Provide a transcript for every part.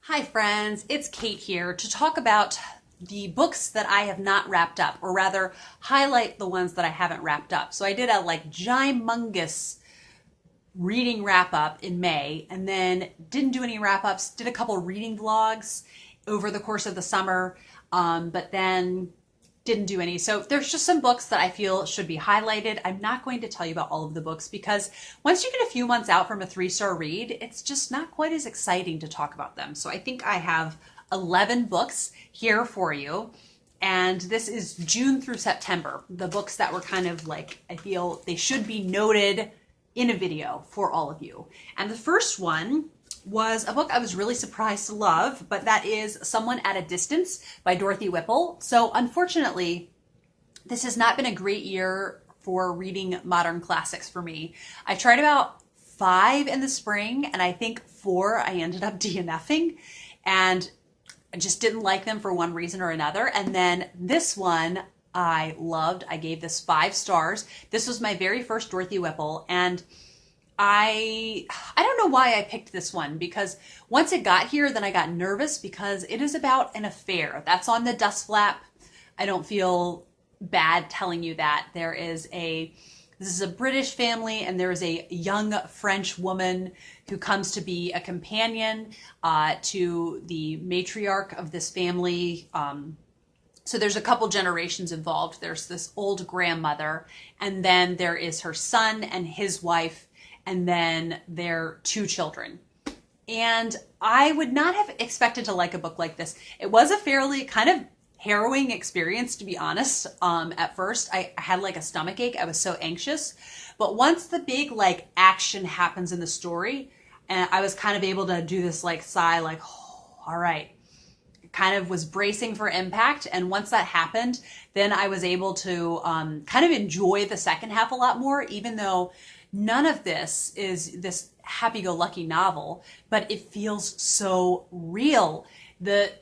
Hi friends, it's Kate here to talk about the books that I have not wrapped up, or rather highlight the ones that I haven't wrapped up. So I did a gymongous reading wrap up in May and then didn't do any wrap ups, did a couple reading vlogs over the course of the summer, but then didn't do any. So there's just some books that I feel should be highlighted. I'm not going to tell you about all of the books because once you get a few months out from a 3-star read, it's just not quite as exciting to talk about them. So I think I have 11 books here for you. And this is June through September, the books that were kind of like, I feel they should be noted in a video for all of you. And the first one was a book I was really surprised to love, but that is Someone at a Distance by Dorothy Whipple. So unfortunately, this has not been a great year for reading modern classics for me. I tried about 5 in the spring, and I think 4 I ended up DNFing, and I just didn't like them for one reason or another. And then this one I loved. I gave this 5 stars. This was my very first Dorothy Whipple, and I don't know why I picked this one, because once it got here, then I got nervous because it is about an affair. That's on the dust flap. I don't feel bad telling you that. This is a British family, and there is a young French woman who comes to be a companion to the matriarch of this family. So there's a couple generations involved. There's this old grandmother, and then there is her son and his wife, and then their 2 children. And I would not have expected to like a book like this. It was a fairly kind of harrowing experience, to be honest. At first, I had like a stomach ache. I was so anxious. But once the big action happens in the story, and I was kind of able to do this sigh, oh, all right. Kind of was bracing for impact. And once that happened, then I was able to kind of enjoy the second half a lot more, even though none of this is this happy-go-lucky novel, but it feels so real. The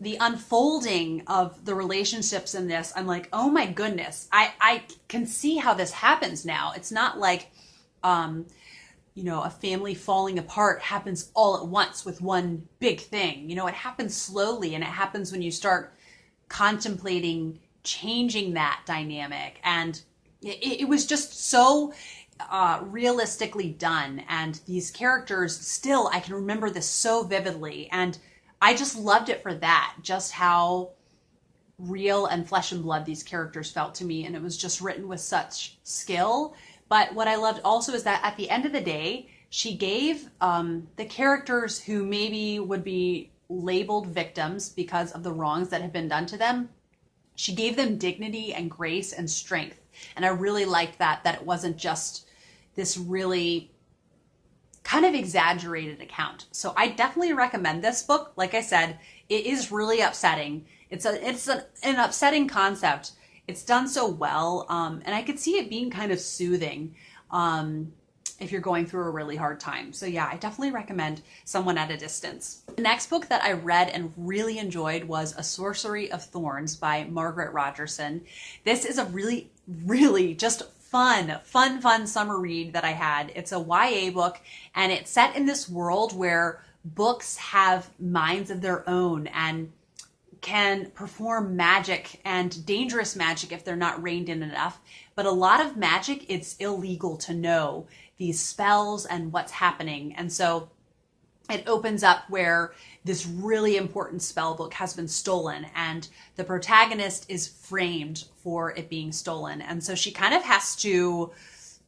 unfolding of the relationships in this, I'm like, oh my goodness, I can see how this happens now. It's not like, a family falling apart happens all at once with one big thing. It happens slowly, and it happens when you start contemplating changing that dynamic. And it was just so realistically done, and these characters, still I can remember this so vividly, and I just loved it for that, just how real and flesh and blood these characters felt to me, and it was just written with such skill. But what I loved also is that at the end of the day, she gave the characters who maybe would be labeled victims because of the wrongs that have been done to them, she gave them dignity and grace and strength. And I really liked that it wasn't just this really kind of exaggerated account. So I definitely recommend this book. Like I said, it is really upsetting. It's an upsetting concept. It's done so well, and I could see it being kind of soothing if you're going through a really hard time. So yeah, I definitely recommend Someone at a Distance. The next book that I read and really enjoyed was A Sorcery of Thorns by Margaret Rogerson. This is a really, really just fun summer read that I had. It's a YA book, and it's set in this world where books have minds of their own and can perform magic, and dangerous magic if they're not reined in enough. But a lot of magic, it's illegal to know these spells and what's happening. And so it opens up where this really important spell book has been stolen, and the protagonist is framed for it being stolen. And so she kind of has to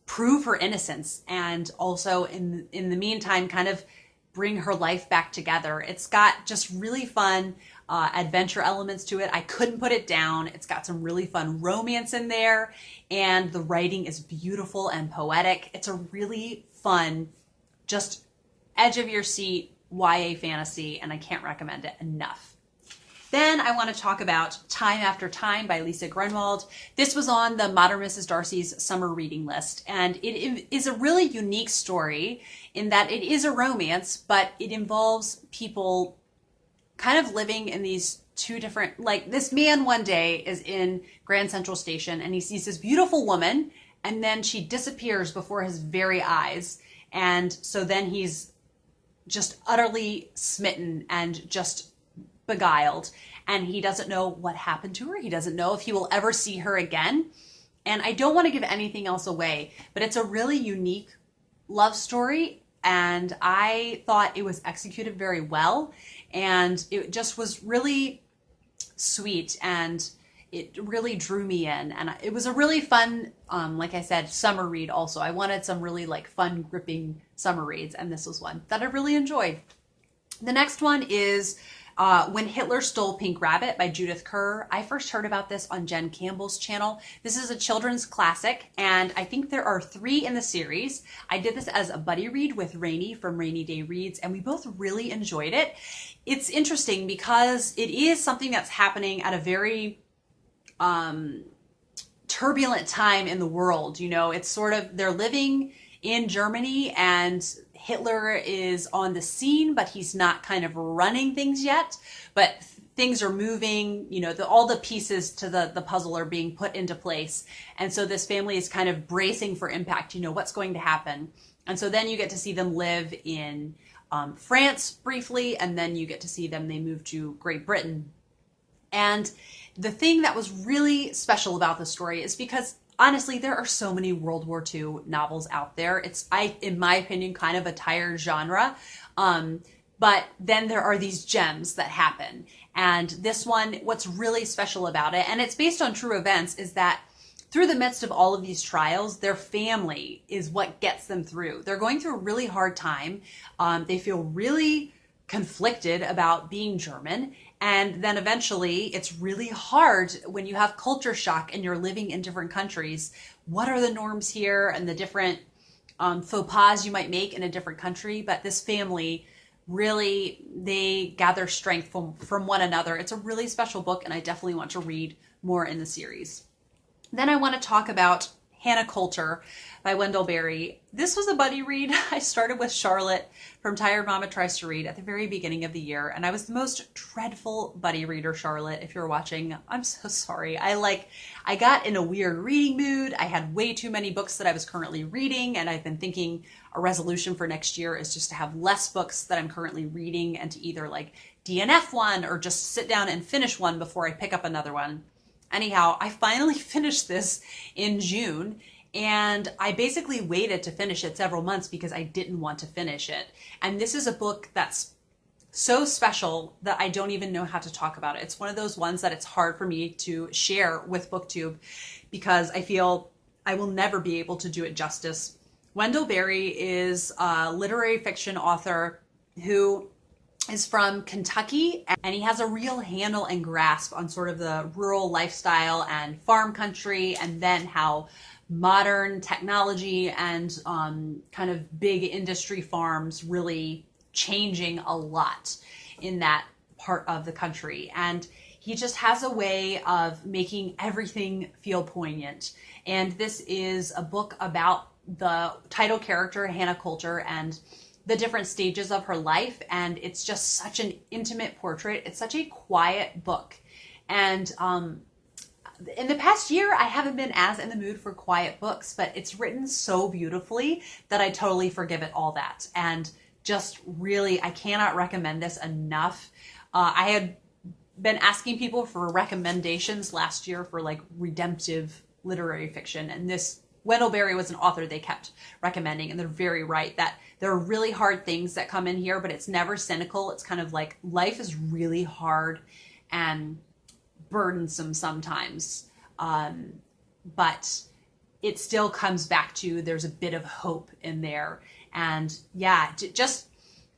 prove her innocence, and also in the meantime kind of bring her life back together. It's got just really fun adventure elements to it. I couldn't put it down. It's got some really fun romance in there, and the writing is beautiful and poetic. It's a really fun, just edge of your seat YA fantasy, and I can't recommend it enough. Then I want to talk about Time After Time by Lisa Grunwald. This was on the Modern Mrs. Darcy's summer reading list, and it is a really unique story in that it is a romance, but it involves people kind of living in these 2 different, this man one day is in Grand Central Station, and he sees this beautiful woman, and then she disappears before his very eyes. And so then he's just utterly smitten and just beguiled. And he doesn't know what happened to her. He doesn't know if he will ever see her again. And I don't want to give anything else away, but it's a really unique love story. And I thought it was executed very well. And it just was really sweet, and it really drew me in. And it was a really fun, like I said, summer read also. I wanted some really like fun, gripping summer reads, and this was one that I really enjoyed. The next one is When Hitler Stole Pink Rabbit by Judith Kerr. I first heard about this on Jen Campbell's channel. This is a children's classic, and I think there are 3 in the series. I did this as a buddy read with Rainy from Rainy Day Reads, and we both really enjoyed it. It's interesting because it is something that's happening at a very turbulent time in the world. You know, it's sort of, they're living in Germany and Hitler is on the scene, but he's not kind of running things yet, but things are moving, you know, all the pieces to the puzzle are being put into place. And so this family is kind of bracing for impact, you know, what's going to happen. And so then you get to see them live in France briefly, and then you get to see them, they move to Great Britain. And the thing that was really special about the story is because honestly, there are so many World War II novels out there. It's, in my opinion, kind of a tired genre. But then there are these gems that happen. And this one, what's really special about it, and it's based on true events, is that through the midst of all of these trials, their family is what gets them through. They're going through a really hard time. They feel really conflicted about being German. And then eventually it's really hard when you have culture shock and you're living in different countries. What are the norms here and the different faux pas you might make in a different country? But this family really, they gather strength from one another. It's a really special book, and I definitely want to read more in the series. Then I want to talk about Hannah Coulter by Wendell Berry. This was a buddy read. I started with Charlotte from Tired Mama Tries to Read at the very beginning of the year, and I was the most dreadful buddy reader, Charlotte. If you're watching, I'm so sorry. I got in a weird reading mood. I had way too many books that I was currently reading, and I've been thinking a resolution for next year is just to have less books that I'm currently reading and to either like DNF one or just sit down and finish one before I pick up another one. Anyhow, I finally finished this in June, and I basically waited to finish it several months because I didn't want to finish it. And this is a book that's so special that I don't even know how to talk about it. It's one of those ones that it's hard for me to share with BookTube because I feel I will never be able to do it justice. Wendell Berry is a literary fiction author who is from Kentucky, and he has a real handle and grasp on sort of the rural lifestyle and farm country, and then how modern technology and kind of big industry farms really changing a lot in that part of the country. And he just has a way of making everything feel poignant. And this is a book about the title character, Hannah Coulter, and the different stages of her life. And it's just such an intimate portrait. It's such a quiet book. And in the past year, I haven't been as in the mood for quiet books, but it's written so beautifully that I totally forgive it all that. And just really, I cannot recommend this enough. I had been asking people for recommendations last year for like redemptive literary fiction, and this Wendell Berry was an author they kept recommending, and they're very right that there are really hard things that come in here, but it's never cynical. It's kind of like life is really hard and burdensome sometimes, but it still comes back to there's a bit of hope in there. And yeah, just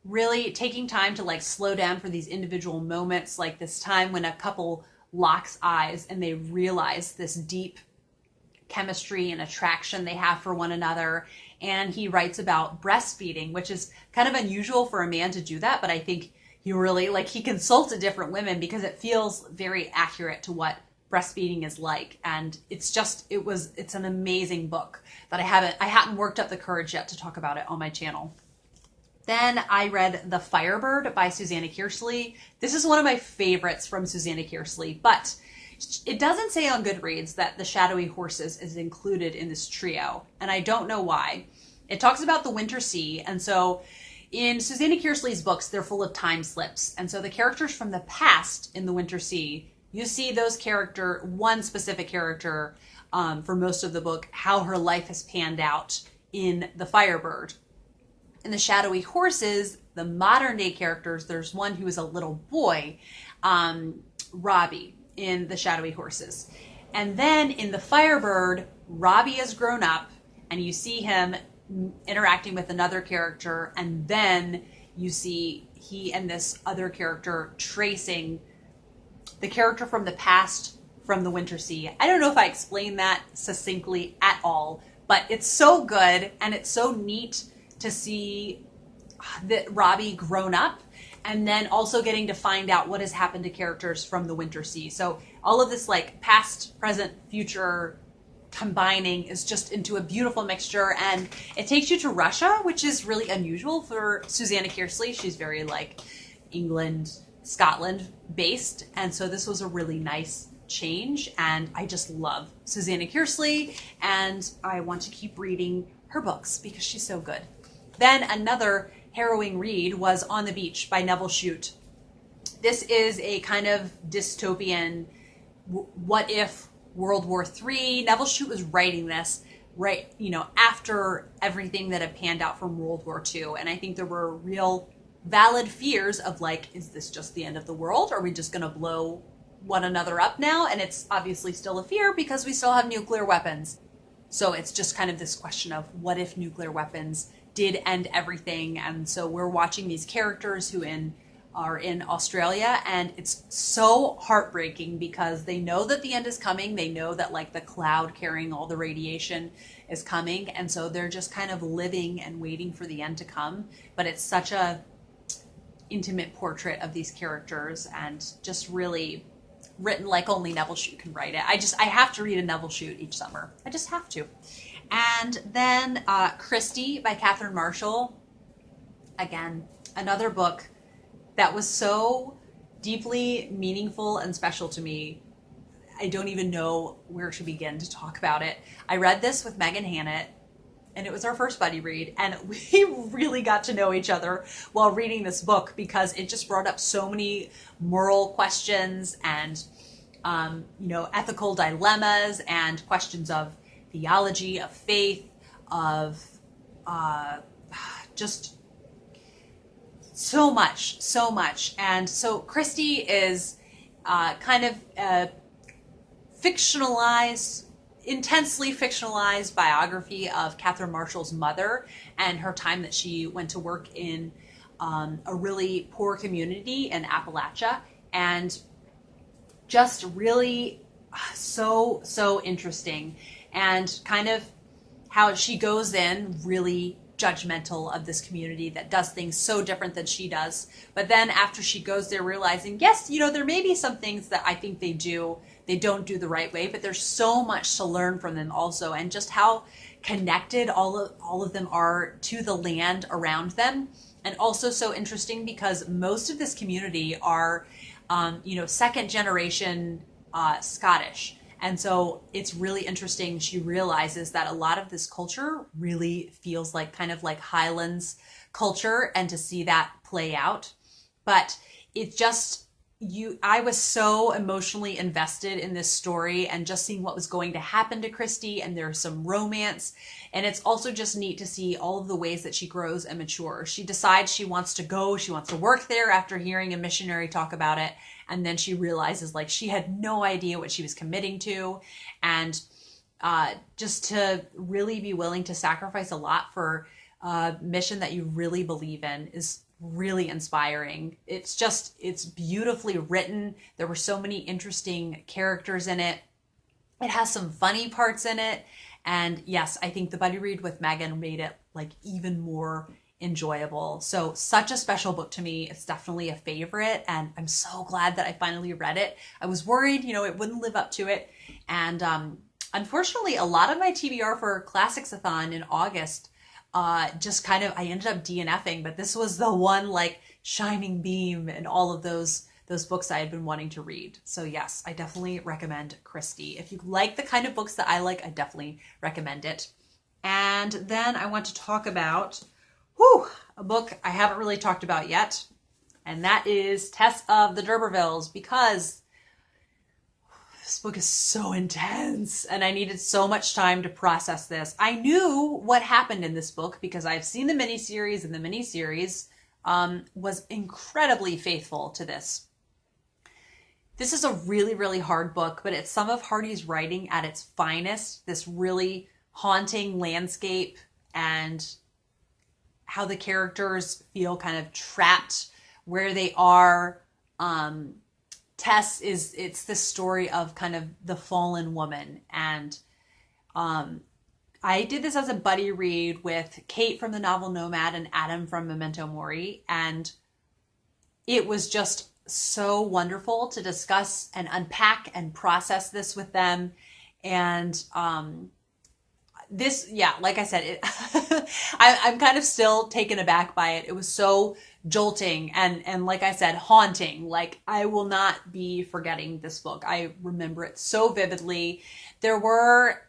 really taking time to like slow down for these individual moments, like this time when a couple locks eyes and they realize this deep chemistry and attraction they have for one another. And he writes about breastfeeding, which is kind of unusual for a man to do that, but I think he really, like, he consulted different women because it feels very accurate to what breastfeeding is like. And it's just, it's an amazing book that I hadn't worked up the courage yet to talk about it on my channel. Then I read The Firebird by Susanna Kearsley. This is one of my favorites from Susanna Kearsley, but it doesn't say on Goodreads that The Shadowy Horses is included in this trio, and I don't know why. It talks about the winter sea, and so in Susanna Kearsley's books, they're full of time slips. And so the characters from the past in the Winter Sea, you see those one specific character for most of the book, how her life has panned out in the Firebird. In the Shadowy Horses, the modern day characters, there's one who is a little boy, Robbie, in the Shadowy Horses. And then in the Firebird, Robbie has grown up, and you see him interacting with another character, and then you see he and this other character tracing the character from the past from the Winter Sea. I don't know if I explained that succinctly at all, but it's so good, and it's so neat to see that Robbie grown up, and then also getting to find out what has happened to characters from the Winter Sea. So all of this like past, present, future combining is just into a beautiful mixture, and it takes you to Russia, which is really unusual for Susanna Kearsley. She's very like England, Scotland based, and so this was a really nice change, and I just love Susanna Kearsley, and I want to keep reading her books because she's so good. Then another harrowing read was On the Beach by Nevil Shute. This is a kind of dystopian what if World War III. Nevil Shute was writing this after everything that had panned out from World War II, and I think there were real valid fears of like, is this just the end of the world? Are we just going to blow one another up now? And it's obviously still a fear because we still have nuclear weapons. So it's just kind of this question of what if nuclear weapons did end everything? And so we're watching these characters who are in Australia, and it's so heartbreaking because they know that the end is coming. They know that like the cloud carrying all the radiation is coming. And so they're just kind of living and waiting for the end to come. But it's such a intimate portrait of these characters, and just really written like only Nevil Shute can write it. I have to read a Nevil Shute each summer. I just have to. And then Christy by Catherine Marshall. Again, another book that was so deeply meaningful and special to me. I don't even know where to begin to talk about it. I read this with Megan Hannett, and it was our first buddy read, and we really got to know each other while reading this book because it just brought up so many moral questions and ethical dilemmas and questions of theology, of faith, of just so much. And so Christy is kind of a intensely fictionalized biography of Catherine Marshall's mother and her time that she went to work in a really poor community in Appalachia, and just really so interesting, and kind of how she goes in really judgmental of this community that does things so different than she does. But then after she goes there, realizing, yes, there may be some things that I think they don't do the right way, but there's so much to learn from them also, and just how connected all of them are to the land around them. And also so interesting because most of this community are, second generation Scottish. And so it's really interesting. She realizes that a lot of this culture really feels like kind of like Highlands culture, and to see that play out. But it just, I was so emotionally invested in this story and just seeing what was going to happen to Christy, and there's some romance. And it's also just neat to see all of the ways that she grows and matures. She decides she wants to work there after hearing a missionary talk about it. And then she realizes like she had no idea what she was committing to. And just to really be willing to sacrifice a lot for a mission that you really believe in is really inspiring. It's beautifully written. There were so many interesting characters in it. It has some funny parts in it. And yes, I think the buddy read with Megan made it like even more enjoyable. So such a special book to me. It's definitely a favorite, and I'm so glad that I finally read it. I was worried, it wouldn't live up to it. And unfortunately, a lot of my TBR for Classics-a-thon in August just kind of, I ended up DNFing, but this was the one like shining beam in all of those books I had been wanting to read. So yes, I definitely recommend Christy. If you like the kind of books that I like, I definitely recommend it. And then I want to talk about Whew, a book I haven't really talked about yet, and that is Tess of the D'Urbervilles, because this book is so intense and I needed so much time to process this. I knew what happened in this book because I've seen the miniseries, and the miniseries was incredibly faithful to this. This is a really, really hard book, but it's some of Hardy's writing at its finest. This really haunting landscape and how the characters feel kind of trapped where they are. Tess it's the story of kind of the fallen woman. And I did this as a buddy read with Kate from the novel Nomad and Adam from Memento Mori. And it was just so wonderful to discuss and unpack and process this with them. And this, yeah, like I said, I'm kind of still taken aback by it. It was so jolting and like I said, haunting. Like, I will not be forgetting this book. I remember it so vividly. There were,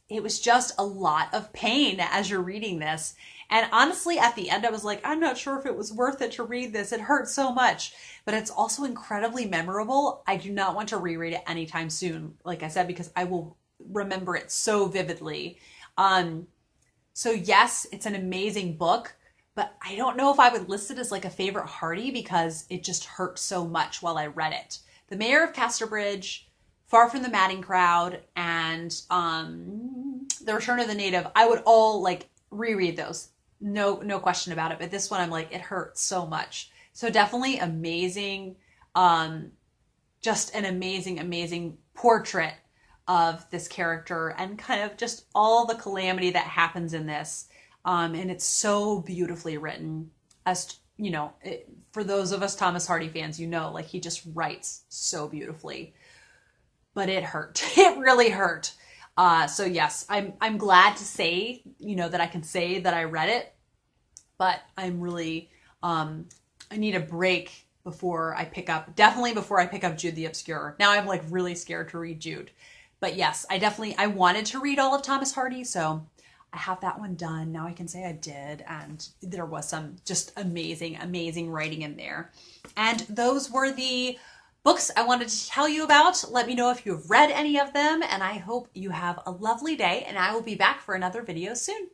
it was just a lot of pain as you're reading this. And honestly, at the end, I was like, I'm not sure if it was worth it to read this. It hurt so much, but it's also incredibly memorable. I do not want to reread it anytime soon, like I said, because I will remember it so vividly. So yes, it's an amazing book, but I don't know if I would list it as like a favorite Hardy because it just hurt so much while I read it. The Mayor of Casterbridge, Far from the Madding Crowd, and The Return of the Native, I would all like reread those. No question about it. But this one, I'm like, it hurts so much. So definitely amazing, just an amazing, amazing portrait of this character and kind of just all the calamity that happens in this. And it's so beautifully written. As you know, for those of us Thomas Hardy fans, you know, like he just writes so beautifully. But it hurt. It really hurt. So yes, I'm glad to say, you know, that I can say that I read it, but I'm really, I need a break before I pick up, definitely before I pick up Jude the Obscure. Now I'm like really scared to read Jude. But yes, I wanted to read all of Thomas Hardy, so I have that one done. Now I can say I did, and there was some just amazing, amazing writing in there. And those were the books I wanted to tell you about. Let me know if you've read any of them, and I hope you have a lovely day, and I will be back for another video soon.